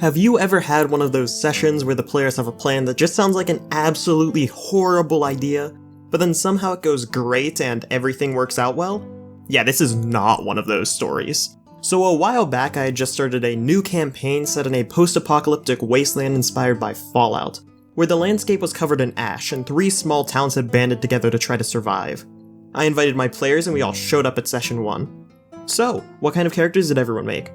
Have you ever had one of those sessions where the players have a plan that just sounds like an absolutely horrible idea, but then somehow it goes great and everything works out well? Yeah, this is not one of those stories. So a while back I had just started a new campaign set in a post-apocalyptic wasteland inspired by Fallout, where the landscape was covered in ash and 3 small towns had banded together to try to survive. I invited my players and we all showed up at session 1. So, what kind of characters did everyone make?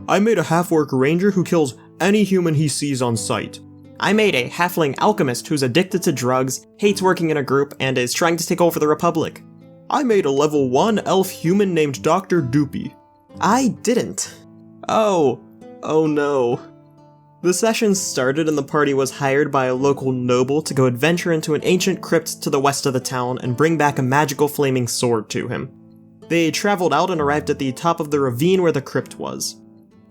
I made a half-orc ranger who kills any human he sees on sight. I made a halfling alchemist who's addicted to drugs, hates working in a group, and is trying to take over the Republic. I made a level 1 elf human named Dr. Doopy. I didn't. Oh no. The session started and the party was hired by a local noble to go adventure into an ancient crypt to the west of the town and bring back a magical flaming sword to him. They traveled out and arrived at the top of the ravine where the crypt was.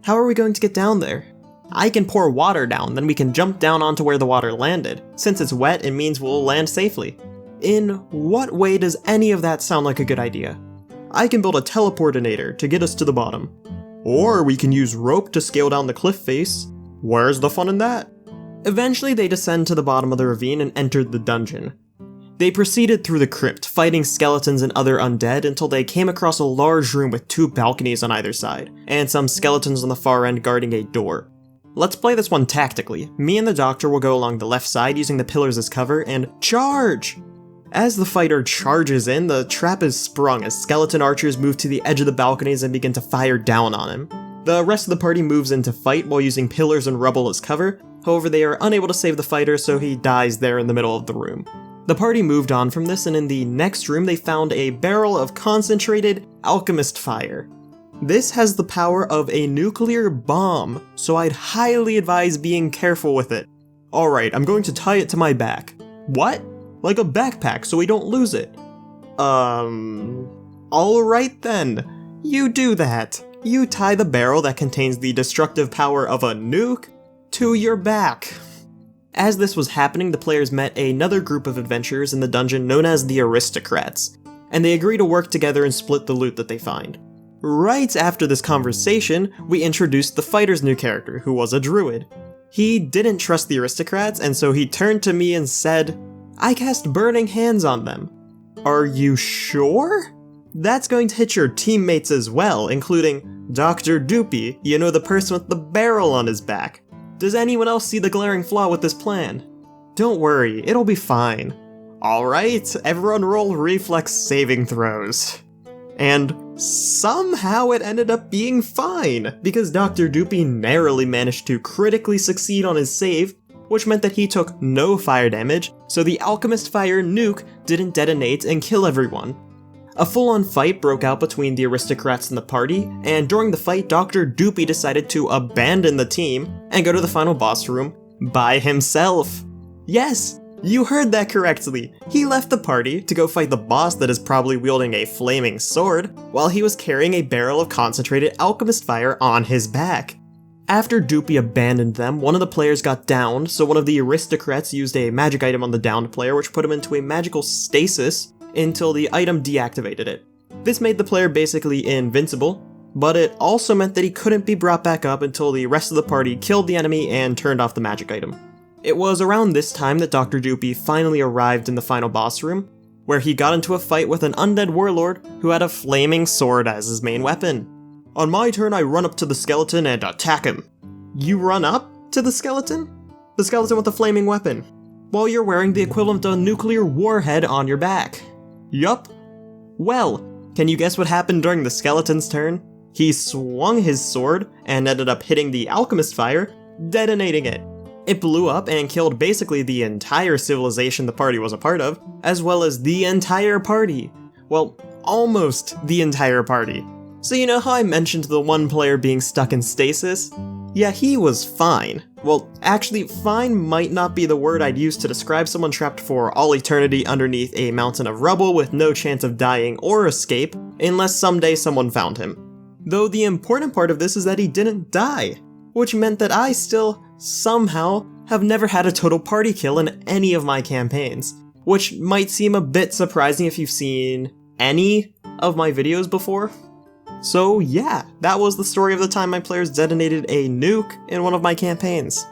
How are we going to get down there? I can pour water down, then we can jump down onto where the water landed. Since it's wet, it means we'll land safely. In what way does any of that sound like a good idea? I can build a teleportinator to get us to the bottom. Or we can use rope to scale down the cliff face. Where's the fun in that? Eventually they descend to the bottom of the ravine and entered the dungeon. They proceeded through the crypt, fighting skeletons and other undead until they came across a large room with 2 balconies on either side, and some skeletons on the far end guarding a door. Let's play this one tactically. Me and the doctor will go along the left side using the pillars as cover and charge! As the fighter charges in, the trap is sprung as skeleton archers move to the edge of the balconies and begin to fire down on him. The rest of the party moves in to fight while using pillars and rubble as cover, however they are unable to save the fighter so he dies there in the middle of the room. The party moved on from this and in the next room they found a barrel of concentrated alchemist fire. This has the power of a nuclear bomb, so I'd highly advise being careful with it. Alright, I'm going to tie it to my back. What? Like a backpack so we don't lose it. Alright then. You do that. You tie the barrel that contains the destructive power of a nuke to your back. As this was happening, the players met another group of adventurers in the dungeon known as the Aristocrats, and they agree to work together and split the loot that they find. Right after this conversation, we introduced the fighter's new character, who was a druid. He didn't trust the aristocrats, and so he turned to me and said, "I cast Burning Hands on them." Are you sure? That's going to hit your teammates as well, including Dr. Doopy, you know, the person with the barrel on his back. Does anyone else see the glaring flaw with this plan? Don't worry, it'll be fine. Alright, everyone roll reflex saving throws. And somehow it ended up being fine, because Dr. Doopy narrowly managed to critically succeed on his save, which meant that he took no fire damage, so the alchemist fire Nuke didn't detonate and kill everyone. A full-on fight broke out between the aristocrats and the party, and during the fight, Dr. Doopy decided to abandon the team and go to the final boss room by himself. Yes, you heard that correctly. He left the party to go fight the boss that is probably wielding a flaming sword, while he was carrying a barrel of concentrated alchemist fire on his back. After Doopy abandoned them, one of the players got downed, so one of the aristocrats used a magic item on the downed player which put him into a magical stasis until the item deactivated it. This made the player basically invincible, but it also meant that he couldn't be brought back up until the rest of the party killed the enemy and turned off the magic item. It was around this time that Dr. Doopy finally arrived in the final boss room, where he got into a fight with an undead warlord who had a flaming sword as his main weapon. On my turn, I run up to the skeleton and attack him. You run up to the skeleton? The skeleton with the flaming weapon, while you're wearing the equivalent of a nuclear warhead on your back. Yup. Well, can you guess what happened during the skeleton's turn? He swung his sword and ended up hitting the alchemist fire, detonating it. It blew up and killed basically the entire civilization the party was a part of, as well as the entire party. Well, almost the entire party. So you know how I mentioned the one player being stuck in stasis? Yeah, he was fine. Well, actually, fine might not be the word I'd use to describe someone trapped for all eternity underneath a mountain of rubble with no chance of dying or escape, unless someday someone found him. Though the important part of this is that he didn't die, which meant that I still, somehow, have never had a total party kill in any of my campaigns, which might seem a bit surprising if you've seen any of my videos before. So yeah, that was the story of the time my players detonated a nuke in one of my campaigns.